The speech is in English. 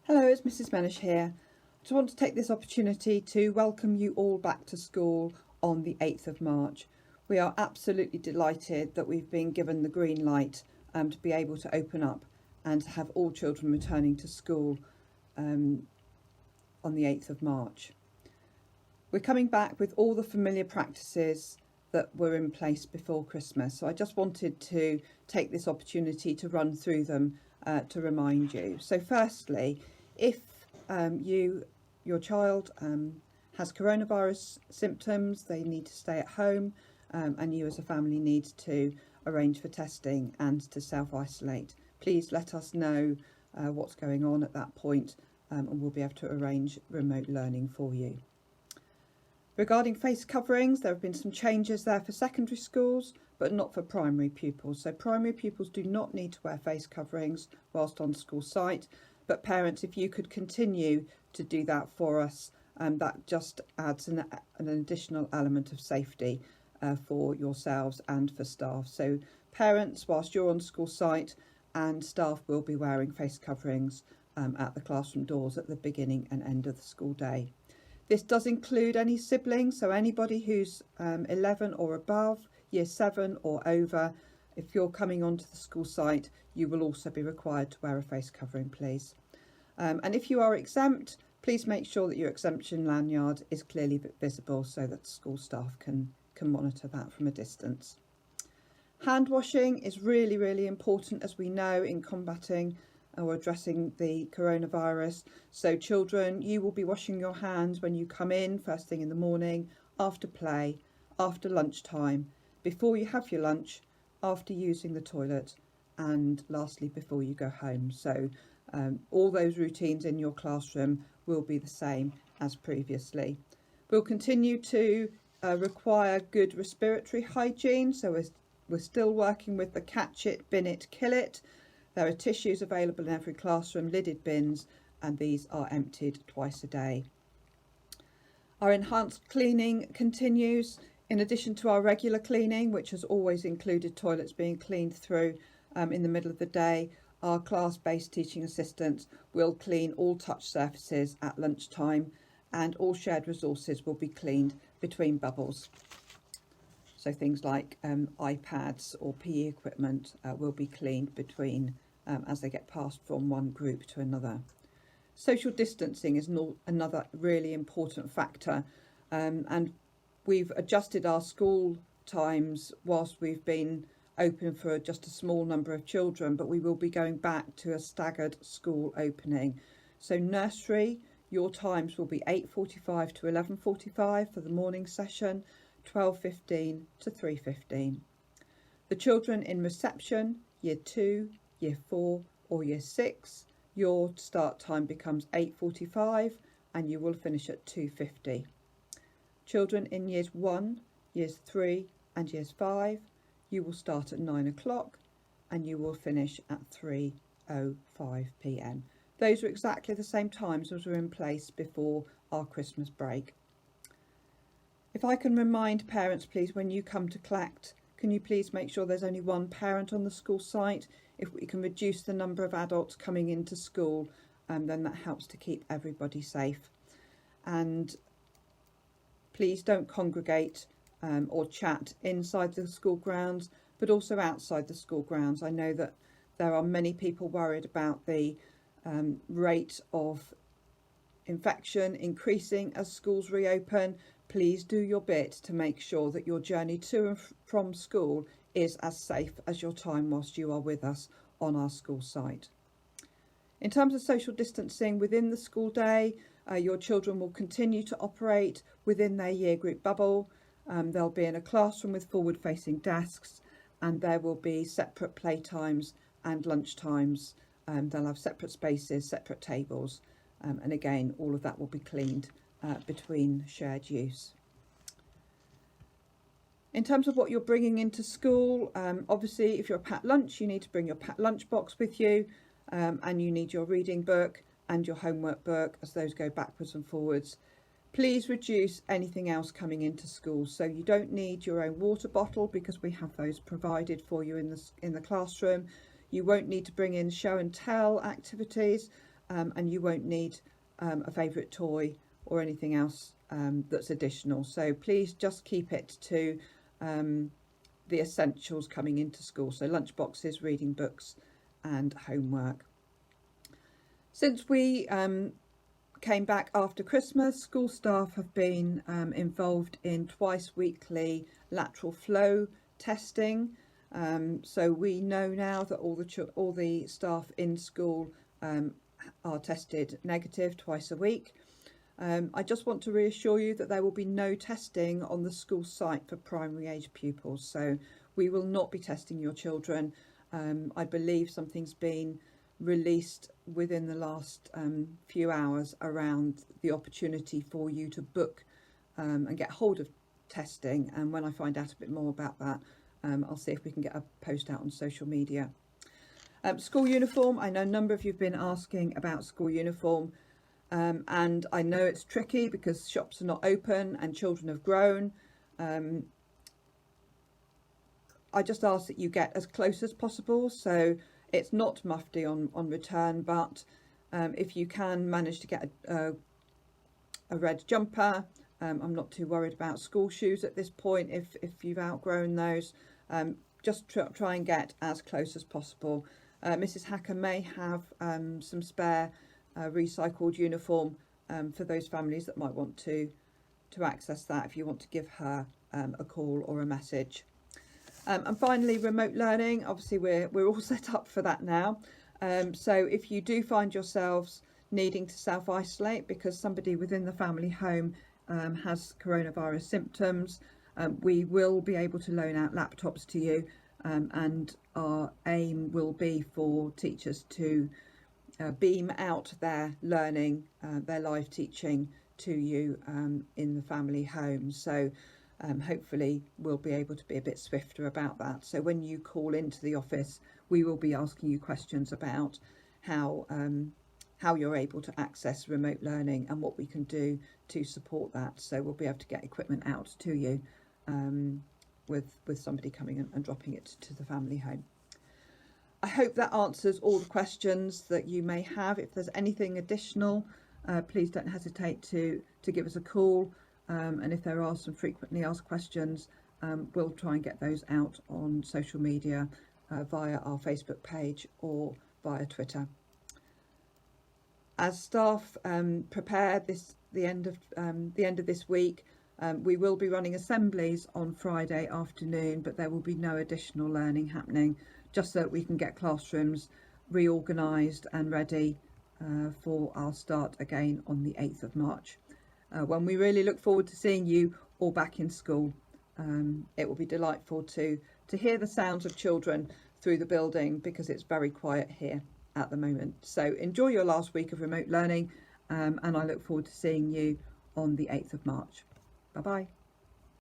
Hello, it's Mrs. Menis here. I just want to take this opportunity to welcome you all back to school on the 8th of March. We are absolutely delighted that we've been given the green light to be able to open up and to have all children returning to school on the 8th of March. We're coming back with all the familiar practices that were in place before Christmas. So I just wanted to take this opportunity to run through them to remind you. So firstly, if your child has coronavirus symptoms, they need to stay at home and you as a family need to arrange for testing and to self-isolate. Please let us know what's going on at that point and we'll be able to arrange remote learning for you. Regarding face coverings, there have been some changes there for secondary schools, but not for primary pupils. So primary pupils do not need to wear face coverings whilst on school site, but parents, if you could continue to do that for us, that just adds an additional element of safety for yourselves and for staff. So parents, whilst you're on school site, and staff will be wearing face coverings at the classroom doors at the beginning and end of the school day. This does include any siblings, so anybody who's 11 or above, year 7 or over. If you're coming onto the school site, you will also be required to wear a face covering, please. And if you are exempt, please make sure that your exemption lanyard is clearly visible so that school staff can monitor that from a distance. Hand washing is really, really important, as we know, in combating or addressing the coronavirus. So children, you will be washing your hands when you come in first thing in the morning, after play, after lunchtime, before you have your lunch, after using the toilet, and lastly before you go home. So all those routines in your classroom will be the same as previously. We'll continue to require good respiratory hygiene, so we're still working with the catch it, bin it, kill it. There are tissues available in every classroom, lidded bins, and these are emptied twice a day. Our enhanced cleaning continues. In addition to our regular cleaning, which has always included toilets being cleaned through in the middle of the day, our class-based teaching assistants will clean all touch surfaces at lunchtime, and all shared resources will be cleaned between bubbles. So things like iPads or PE equipment will be cleaned between as they get passed from one group to another. Social distancing is another really important factor, and we've adjusted our school times whilst we've been open for just a small number of children, but we will be going back to a staggered school opening. So nursery, your times will be 8:45 to 11:45 for the morning session, 12:15 to 3:15. The children in reception, year 2, year 4 or year 6, your start time becomes 8:45 and you will finish at 2:50. Children in years 1, years 3 and years 5, you will start at 9 o'clock and you will finish at 3:05 p.m. Those are exactly the same times as were in place before our Christmas break. If I can remind parents, please, when you come to collect, can you please make sure there's only one parent on the school site? If we can reduce the number of adults coming into school, then that helps to keep everybody safe. And please don't congregate or chat inside the school grounds, but also outside the school grounds. I know that there are many people worried about the rate of infection increasing as schools reopen. Please do your bit to make sure that your journey to and from school is as safe as your time whilst you are with us on our school site. In terms of social distancing within the school day, your children will continue to operate within their year group bubble. They'll be in a classroom with forward-facing desks, and there will be separate playtimes and lunch times. They'll have separate spaces, separate tables, and again, all of that will be cleaned between shared use. In terms of what you're bringing into school, obviously if you're a packed lunch, you need to bring your packed lunch box with you, and you need your reading book and your homework book, as those go backwards and forwards. Please reduce anything else coming into school. So you don't need your own water bottle because we have those provided for you in the classroom. You won't need to bring in show and tell activities and you won't need a favourite toy or anything else that's additional. So please just keep it to the essentials coming into school, so lunch boxes, reading books and homework. Since we came back after Christmas, school staff have been involved in twice weekly lateral flow testing. So we know now that all the staff in school are tested negative twice a week. I just want to reassure you that there will be no testing on the school site for primary age pupils. So we will not be testing your children. I believe something's been released within the last few hours around the opportunity for you to book and get hold of testing. And when I find out a bit more about that, I'll see if we can get a post out on social media. School uniform. I know a number of you have been asking about school uniform. And I know it's tricky because shops are not open and children have grown. I just ask that you get as close as possible. So it's not mufti on return, but if you can manage to get a red jumper, I'm not too worried about school shoes at this point if you've outgrown those. Just try and get as close as possible. Mrs. Hacker may have some spare recycled uniform for those families that might want to access that, if you want to give her a call or a message. And finally, remote learning. Obviously we're all set up for that now. So if you do find yourselves needing to self-isolate because somebody within the family home has coronavirus symptoms, we will be able to loan out laptops to you, and our aim will be for teachers to beam out their learning, their live teaching to you in the family home. So hopefully we'll be able to be a bit swifter about that. So when you call into the office, we will be asking you questions about how you're able to access remote learning and what we can do to support that. So we'll be able to get equipment out to you with somebody coming and dropping it to the family home. I hope that answers all the questions that you may have. If there's anything additional, please don't hesitate to give us a call. And if there are some frequently asked questions, we'll try and get those out on social media via our Facebook page or via Twitter. As staff prepare the end of this week, we will be running assemblies on Friday afternoon, but there will be no additional learning happening, just so that we can get classrooms reorganised and ready for our start again on the 8th of March, when we really look forward to seeing you all back in school. It will be delightful to hear the sounds of children through the building, because it's very quiet here at the moment. So enjoy your last week of remote learning, and I look forward to seeing you on the 8th of March. Bye bye.